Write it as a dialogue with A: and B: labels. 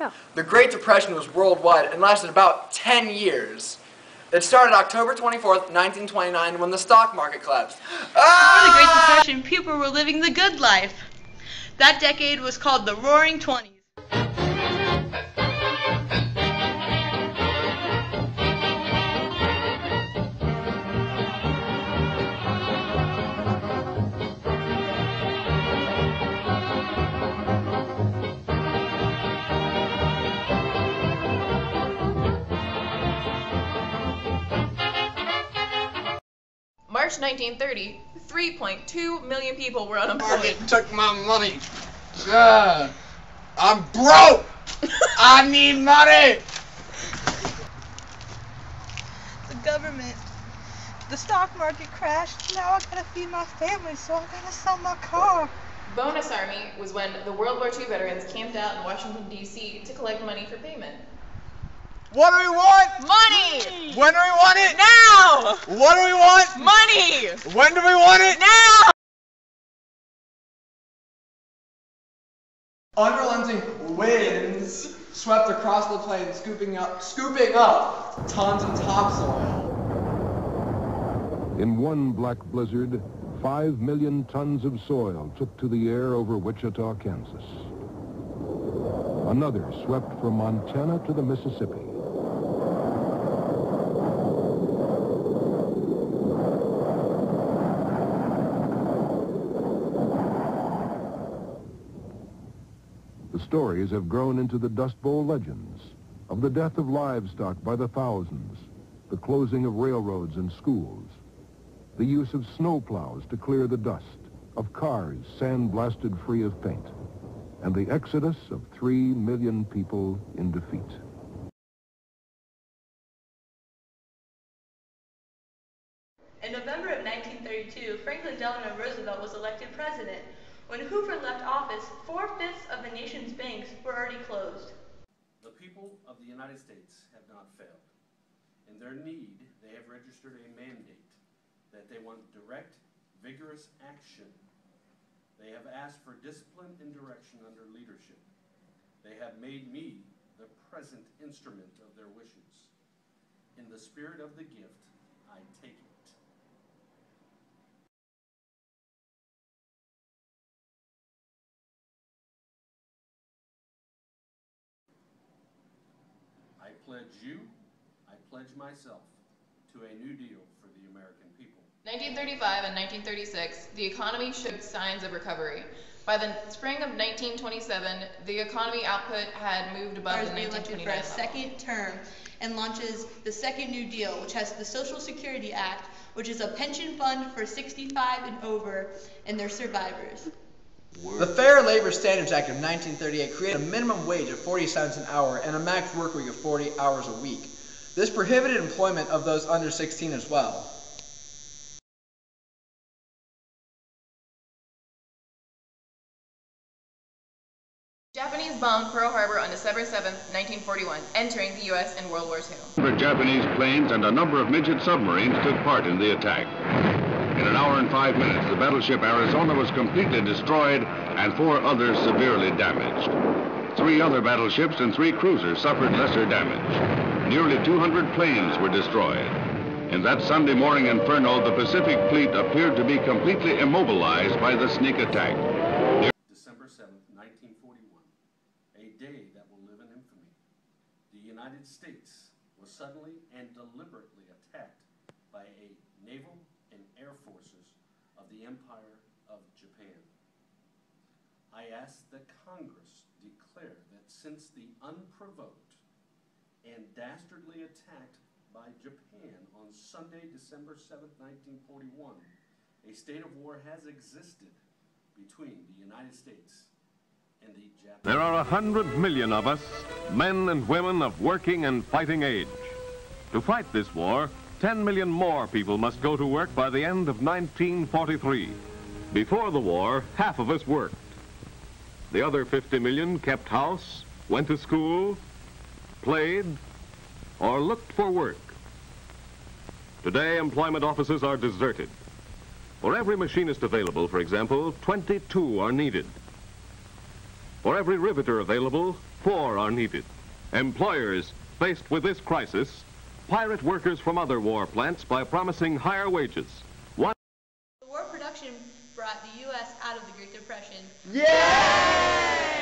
A: Yeah.
B: The Great Depression was worldwide and lasted about 10 years. It started October 24th, 1929, when the stock market collapsed.
C: Before the Great Depression, people were living the good life. That decade was called the Roaring Twenties.
D: March 1930, 3.2 million people were unemployed.
E: Market took my money. I'm broke. I need money.
F: The government, the stock market crashed. Now I gotta feed my family, so I gotta sell my car.
D: Bonus Army was when the World War II veterans camped out in Washington, D.C. to collect money for payment.
E: What do we want?
D: Money!
E: When do we want it?
D: Now!
E: What do we want?
D: Money!
E: When do we want it?
D: Now!
B: Unrelenting winds swept across the plain, scooping up tons of topsoil.
G: In one black blizzard, 5 million tons of soil took to the air over Wichita, Kansas. Another swept from Montana to the Mississippi. The stories have grown into the Dust Bowl legends of the death of livestock by the thousands, the closing of railroads and schools, the use of snowplows to clear the dust, of cars sandblasted free of paint, and the exodus of 3 million people in defeat.
C: In November of 1932, Franklin Delano Roosevelt was elected president. When Hoover left office, 4/5 of the nation's banks were already closed.
H: The people of the United States have not failed. In their need, they have registered a mandate that they want direct, vigorous action. They have asked for discipline and direction under leadership. They have made me the present instrument of their wishes. In the spirit of the gift, I take it. I pledge you, I pledge myself to a new deal for the American people.
D: 1935 and 1936, the economy showed signs of recovery. By the spring of 1927, the economy output had moved above the 1929
C: for a
D: level.
C: second term and launches the Second New Deal, which has the Social Security Act, which is a pension fund for 65 and over and their survivors.
B: The Fair Labor Standards Act of 1938 created a minimum wage of 40 cents an hour and a max work week of 40 hours a week. This prohibited employment of those under 16 as well.
D: Japanese bombed Pearl Harbor on December 7, 1941, entering the U.S. in World War II.
G: Japanese planes and a number of midget submarines took part in the attack. In an hour and 5 minutes, the battleship Arizona was completely destroyed and 4 others severely damaged. 3 other battleships and 3 cruisers suffered lesser damage. Nearly 200 planes were destroyed. In that Sunday morning inferno, the Pacific Fleet appeared to be completely immobilized by the sneak attack.
H: December 7, 1941, a day that will live in infamy. The United States was suddenly and deliberately attacked by a naval and air forces of the Empire of Japan. I ask that Congress declare that since the unprovoked and dastardly attack by Japan on Sunday, December 7, 1941, a state of war has existed between the United States and the Japanese.
G: There are 100 million of us, men and women of working and fighting age. To fight this war, 10 million more people must go to work by the end of 1943. Before the war, half of us worked. The other 50 million kept house, went to school, played, or looked for work. Today, employment offices are deserted. For every machinist available, for example, 22 are needed. For every riveter available, 4 are needed. Employers faced with this crisis pirate workers from other war plants by promising higher wages.
C: The war production brought the U.S. out of the Great Depression.
B: Yay!